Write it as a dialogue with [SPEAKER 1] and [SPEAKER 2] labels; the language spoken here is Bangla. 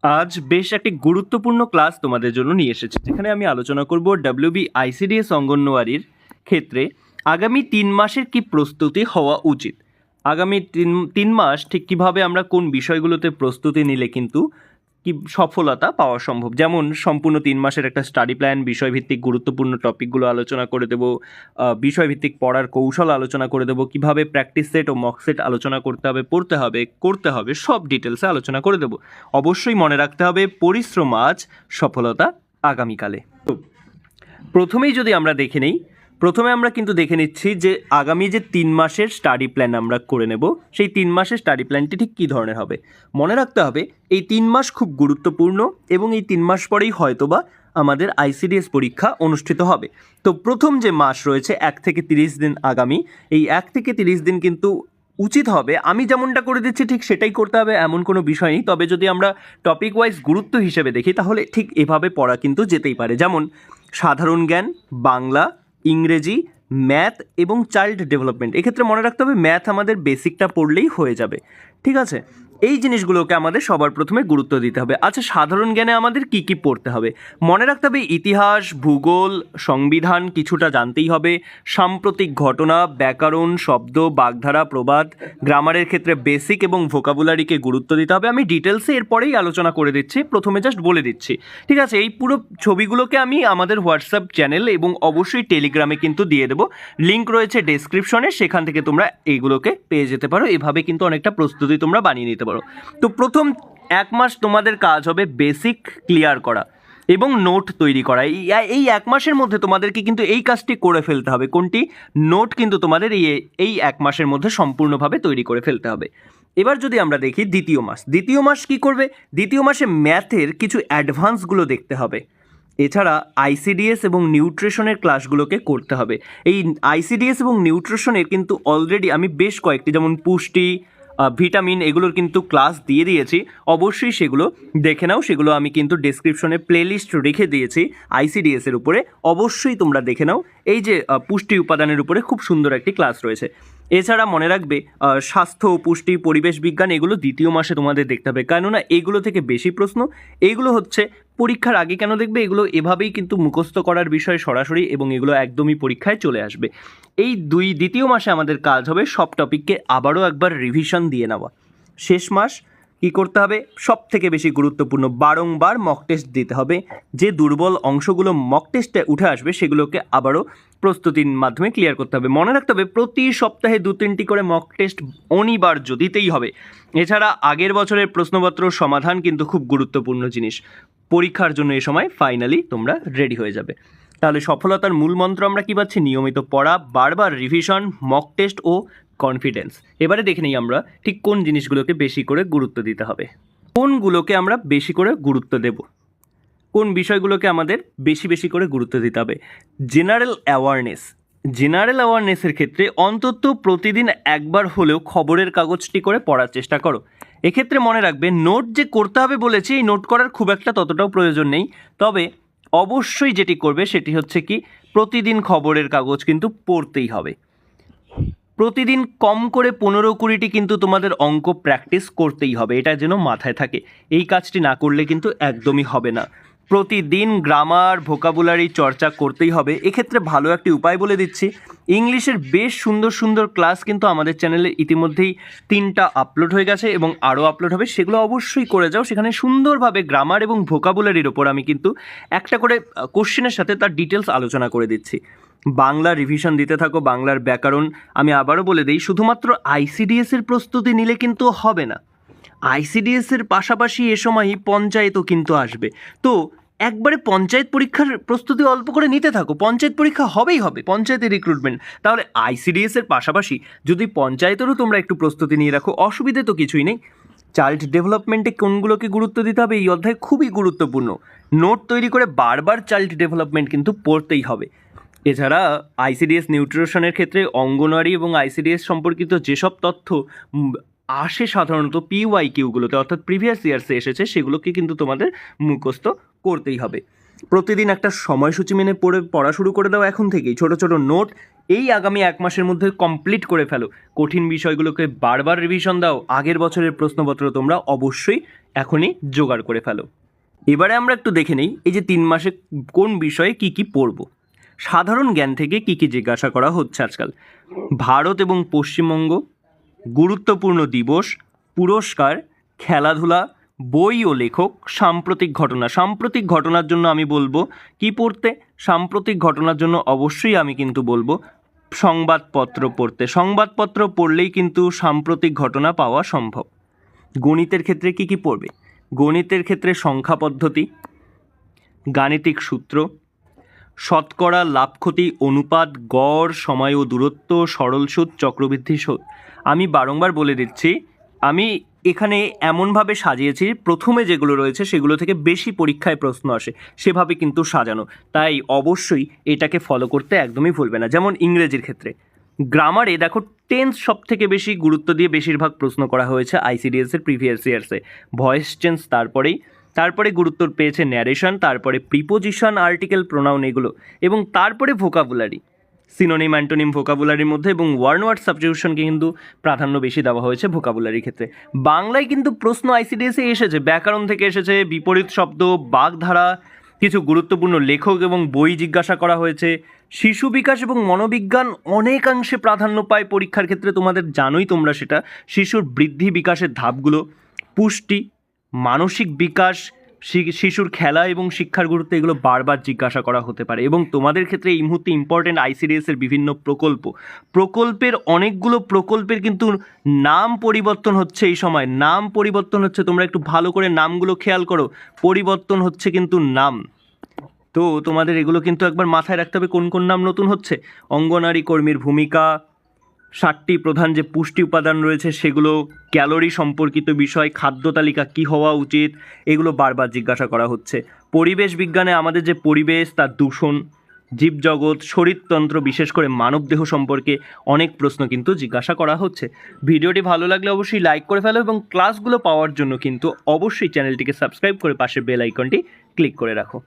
[SPEAKER 1] আজ বেশ একটি গুরুত্বপূর্ণ ক্লাস তোমাদের জন্য নিয়ে এসেছি, যেখানে আমি আলোচনা করব WBICDS অঙ্গনওয়াড়ির ক্ষেত্রে আগামী 3 মাসের কি প্রস্তুতি হওয়া উচিত। আগামী তিন মাস ঠিক কীভাবে আমরা কোন বিষয়গুলোতে প্রস্তুতি নিলে কিন্তু কি সফলতা পাওয়া সম্ভব। যেমন সম্পূর্ণ 3 মাসের একটা স্টাডি প্ল্যান, বিষয়ভিত্তিক গুরুত্বপূর্ণ টপিকগুলো আলোচনা করে দেবো, বিষয়ভিত্তিক পড়ার কৌশল আলোচনা করে দেবো, কীভাবে প্র্যাকটিস সেট ও মক সেট আলোচনা করতে হবে, করতে হবে সব ডিটেলসে আলোচনা করে দেবো। অবশ্যই মনে রাখতে হবে, পরিশ্রম আজ, সফলতা আগামীকালে। তো প্রথমেই যদি আমরা দেখে নেই, প্রথমে আমরা কিন্তু দেখে নিচ্ছি যে আগামী যে 3 মাসের স্টাডি প্ল্যান আমরা করে নেব, সেই 3 মাসের স্টাডি প্ল্যানটি ঠিক কী ধরনের হবে। মনে রাখতে হবে এই 3 মাস খুব গুরুত্বপূর্ণ এবং এই 3 মাস পরেই হয়তোবা আমাদের ICDS পরীক্ষা অনুষ্ঠিত হবে। তো প্রথম যে মাস রয়েছে 1 থেকে 30 দিন, আগামী এই 1 থেকে 30 দিন কিন্তু উচিত হবে, আমি যেমনটা করে দিচ্ছি ঠিক সেটাই করতে হবে এমন কোনো বিষয় নেই। তবে যদি আমরা টপিক ওয়াইজ গুরুত্ব হিসেবে দেখি তাহলে ঠিক এভাবে পড়া কিন্তু যেতেই পারে। যেমন সাধারণ জ্ঞান, বাংলা, ইংরেজি, ম্যাথ এবং চাইল্ড ডেভেলপমেন্ট। এক্ষেত্রে মনে রাখতে হবে ম্যাথ আমাদের বেসিকটা পড়লেই হয়ে যাবে, ঠিক আছে। এই জিনিসগুলোকে আমাদের সবার প্রথমে গুরুত্ব দিতে হবে। আচ্ছা, সাধারণ জ্ঞানে আমাদের কি কি পড়তে হবে? মনে রাখতে হবে ইতিহাস, ভূগোল, সংবিধান কিছুটা জানতেই হবে, সাম্প্রতিক ঘটনা, ব্যাকরণ, শব্দ, বাগধারা, প্রবাদ, গ্রামারের ক্ষেত্রে বেসিক এবং ভোকাবুলারিকে গুরুত্ব দিতে হবে। আমি ডিটেলসে এরপরেই আলোচনা করে দিচ্ছি, প্রথমে জাস্ট বলে দিচ্ছি, ঠিক আছে। এই পুরো ছবিগুলোকে আমি আমাদের হোয়াটসঅ্যাপ চ্যানেল এবং অবশ্যই টেলিগ্রামে কিন্তু দিয়ে দেবো, লিঙ্ক রয়েছে ডেসক্রিপশনে, সেখান থেকে তোমরা এইগুলোকে পেয়ে যেতে পারো। এভাবে কিন্তু অনেকটা প্রস্তুতি তোমরা বানিয়ে নিতে পারো। তো প্রথম 1 মাস তোমাদের কাজ হবে বেসিক ক্লিয়ার করা এবং নোট তৈরি করা। এই 1 মাসের মধ্যে তোমাদেরকে কিন্তু এই কাজটি করে ফেলতে হবে। কোনটি? নোট কিন্তু তোমাদের এই 1 মাসের মধ্যে সম্পূর্ণভাবে তৈরি করে ফেলতে হবে। এবার যদি আমরা দেখি দ্বিতীয় মাস কি করবে? দ্বিতীয় মাসে ম্যাথের কিছু অ্যাডভান্সগুলো দেখতে হবে। এছাড়া ICDS এবং নিউট্রিশনের ক্লাসগুলোকে করতে হবে। এই ICDS এবং নিউট্রিশনের কিন্তু অলরেডি আমি বেশ কয়েকটি, যেমন পুষ্টি, ভিটামিন, এগুলোর কিন্তু ক্লাস দিয়ে দিয়েছি। অবশ্যই সেগুলো দেখে নাও, সেগুলো আমি কিন্তু ডেসক্রিপশনে প্লেলিস্ট রেখে দিয়েছি ICDS এর উপরে, অবশ্যই তোমরা দেখে নাও। এই যে পুষ্টি উপাদানের উপরে খুব সুন্দর একটি ক্লাস রয়েছে। এছাড়া মনে রাখবে স্বাস্থ্য, পুষ্টি, পরিবেশ বিজ্ঞান, এগুলো দ্বিতীয় মাসে তোমাদের দেখতে হবে, কেননা এগুলো থেকে বেশি প্রশ্ন। এইগুলো হচ্ছে পরীক্ষার আগে কেন দেখবে, এগুলো এভাবেই কিন্তু মুখস্থ করার বিষয় সরাসরি, এবং এগুলো একদমই পরীক্ষায় চলে আসবে। এই দ্বিতীয় মাসে আমাদের কাজ হবে সব টপিককে আবারও একবার রিভিশন দিয়ে নেওয়া। শেষ মাস কি করতে হবে? সব থেকে বেশি গুরুত্বপূর্ণ, বারংবার মক টেস্ট দিতে হবে। যে দুর্বল অংশগুলো মক টেস্টে উঠে আসবে সেগুলোকে আবারও প্রস্তুতির মাধ্যমে ক্লিয়ার করতে হবে। মনে রাখতে হবে প্রতি সপ্তাহে 2-3টি করে মক টেস্ট অনিবার্য দিতেই হবে। এছাড়া আগের বছরের প্রশ্নপত্র সমাধান কিন্তু খুব গুরুত্বপূর্ণ জিনিস, পরীক্ষার জন্য এ সময় ফাইনালি তোমরা রেডি হয়ে যাবে। তাহলে সফলতার মূল মন্ত্র আমরা কী পাচ্ছি? নিয়মিত পড়া, বারবার রিভিশন, মক টেস্ট ও কনফিডেন্স। এবারে দেখে নিই আমরা ঠিক কোন জিনিসগুলোকে বেশি করে গুরুত্ব দিতে হবে, কোনগুলোকে আমরা বেশি করে গুরুত্ব দেব, কোন বিষয়গুলোকে আমাদের বেশি বেশি করে গুরুত্ব দিতে হবে। জেনারেল অ্যাওয়ারনেসের ক্ষেত্রে অন্তত প্রতিদিন একবার হলেও খবরের কাগজটি করে পড়ার চেষ্টা করো। এক্ষেত্রে মনে রাখবে নোট যে করতে হবে বলেছি, এই নোট করার খুব একটা ততটাও প্রয়োজন নেই। তবে অবশ্যই যেটি করবে সেটি হচ্ছে কি, প্রতিদিন খবরের কাগজ কিন্তু পড়তেই হবে। প্রতিদিন কম করে 15-20টি কিন্তু তোমাদের অঙ্ক প্র্যাকটিস করতেই হবে, এটা যেন মাথায় থাকে। এই কাজটি না করলে কিন্তু একদমই হবে না। প্রতিদিন গ্রামার, ভোকাবুলারি চর্চা করতেই হবে। এক্ষেত্রে ভালো একটি উপায় বলে দিচ্ছি, ইংলিশের বেশ সুন্দর সুন্দর ক্লাস কিন্তু আমাদের চ্যানেলে ইতিমধ্যেই 3টা আপলোড হয়ে গেছে এবং আরও আপলোড হবে, সেগুলো অবশ্যই করে যাও। সেখানে সুন্দরভাবে গ্রামার এবং ভোকাবুলারির ওপর আমি কিন্তু একটা করে কোশ্চেনের সাথে তার ডিটেলস আলোচনা করে দিচ্ছি। বাংলা রিভিশন দিতে থাকো, বাংলার ব্যাকরণ। আমি আবারও বলে দিই, শুধুমাত্র ICDS এর প্রস্তুতি নিলে কিন্তু হবে না, ICDS এর পাশাপাশি এ সময়ই পঞ্চায়েতও কিন্তু আসবে। তো একবারে পঞ্চায়েত পরীক্ষার প্রস্তুতি অল্প করে নিতে থাকো, পঞ্চায়েত পরীক্ষা হবেই হবে, পঞ্চায়েতের রিক্রুটমেন্ট। তাহলে ICDS এর পাশাপাশি যদি পঞ্চায়েতেরও তোমরা একটু প্রস্তুতি নিয়ে রাখো, অসুবিধে তো কিছুই নেই। চাইল্ড ডেভেলপমেন্টে কোনগুলোকে গুরুত্ব দিতে হবে, এই অধ্যায় খুবই গুরুত্বপূর্ণ। নোট তৈরি করে বারবার চাইল্ড ডেভেলপমেন্ট কিন্তু পড়তেই হবে। এছাড়া ICDS নিউট্রিশনের ক্ষেত্রে অঙ্গনওয়াড়ি এবং ICDS সম্পর্কিত যেসব তথ্য আসে সাধারণত PYQগুলোতে, অর্থাৎ প্রিভিয়াস ইয়ার্সে এসেছে, সেগুলোকে কিন্তু তোমাদের মুখস্থ করতেই হবে। প্রতিদিন একটা সময়সূচি মেনে পড়া শুরু করে দাও এখন থেকেই। ছোট ছোট নোট এই আগামী 1 মাসের মধ্যে কমপ্লিট করে ফেলো। কঠিন বিষয়গুলোকে বারবার রিভিশন দাও। আগের বছরের প্রশ্নপত্র তোমরা অবশ্যই এখনই জোগাড় করে ফেলো। এবারে আমরা একটু দেখে নিই এই যে 3 মাসে কোন বিষয়ে কি কি পড়ব। সাধারণ জ্ঞান থেকে কি কি জিজ্ঞাসা করা হচ্ছে আজকাল। ভারত এবং পশ্চিমবঙ্গ, গুরুত্বপূর্ণ দিবস, পুরস্কার, খেলাধুলা, বই ও লেখক, সাম্প্রতিক ঘটনা। সাম্প্রতিক ঘটনার জন্য আমি বলবো কি পড়তে, সাম্প্রতিক ঘটনার জন্য অবশ্যই আমি কিন্তু বলবো সংবাদপত্র পড়তে। সংবাদপত্র পড়লেই কিন্তু সাম্প্রতিক ঘটনা পাওয়া সম্ভব। গণিতের ক্ষেত্রে কি কি পড়বে? গণিতের ক্ষেত্রে সংখ্যা পদ্ধতি, গাণিতিক সূত্র, শতকরা, লাভ ক্ষতি, অনুপাত, গড়, সময় ও দূরত্ব, সরল সুদ, চক্রবৃদ্ধি সুদ। আমি বারংবার বলে দিচ্ছি, আমি এখানে এমনভাবে সাজিয়েছি প্রথমে যেগুলো রয়েছে সেগুলো থেকে বেশি পরীক্ষায় প্রশ্ন আসে, সেভাবে কিন্তু সাজানো। তাই অবশ্যই এটাকে ফলো করতে একদমই ভুলবে না। যেমন ইংরেজির ক্ষেত্রে গ্রামারে দেখো টেন্স সব থেকে বেশি গুরুত্ব দিয়ে বেশিরভাগ প্রশ্ন করা হয়েছে আইসিডিএসের প্রিভিয়াস ইয়ার্সে। ভয়েস চেঞ্জ তারপরে গুরুত্ব পেয়েছে ন্যারেশন, তারপরে প্রিপোজিশন, আর্টিকেল, প্রোনাউন এগুলো, এবং তারপরে ভোকাবুলারি, সিনোনিম, অ্যান্টোনিম ভোকাবুলারির মধ্যে, এবং ওয়ান ওয়ার্ড সাবস্টিটিউশনকে কিন্তু প্রাধান্য বেশি দেওয়া হয়েছে ভোকাবুলারির ক্ষেত্রে। বাংলায় কিন্তু প্রশ্ন আইসিডিএসে এসেছে, ব্যাকরণ থেকে এসেছে, বিপরীত শব্দ, বাগধারা, কিছু গুরুত্বপূর্ণ লেখক এবং বই জিজ্ঞাসা করা হয়েছে। শিশু বিকাশ এবং মনোবিজ্ঞান অনেকাংশে প্রাধান্য পায় পরীক্ষার ক্ষেত্রে, তোমাদের জানোই তোমরা সেটা। শিশুর বৃদ্ধি বিকাশের ধাপগুলো, পুষ্টি, মানসিক বিকাশ, শিশুর খেলা এবং শিক্ষার গুরুত্ব, এগুলো বারবার জিজ্ঞাসা করা হতে পারে। এবং তোমাদের ক্ষেত্রে এই মুহূর্তে ইম্পর্টেন্ট আইসিডিএসের বিভিন্ন প্রকল্পের অনেকগুলো প্রকল্পের কিন্তু নাম পরিবর্তন হচ্ছে এই সময়। নাম পরিবর্তন হচ্ছে, তোমরা একটু ভালো করে নামগুলো খেয়াল করো, পরিবর্তন হচ্ছে কিন্তু নাম। তো তোমাদের এগুলো কিন্তু একবার মাথায় রাখতে হবে কোন কোন নাম নতুন হচ্ছে। অঙ্গনারী কর্মীর ভূমিকা, 60টি প্রধান যে পুষ্টি উপাদান রয়েছে সেগুলো, ক্যালোরি সম্পর্কিত বিষয়, খাদ্য তালিকা কী হওয়া উচিত, এগুলো বারবার জিজ্ঞাসা করা হচ্ছে। পরিবেশ বিজ্ঞানে আমাদের যে পরিবেশ, তার দূষণ, জীবজগৎ, শরীরতন্ত্র, বিশেষ করে মানবদেহ সম্পর্কে অনেক প্রশ্ন কিন্তু জিজ্ঞাসা করা হচ্ছে। ভিডিওটি ভালো লাগলে অবশ্যই লাইক করে ফেলো, এবং ক্লাসগুলো পাওয়ার জন্য কিন্তু অবশ্যই চ্যানেলটিকে সাবস্ক্রাইব করে পাশে বেল আইকনটি ক্লিক করে রাখো।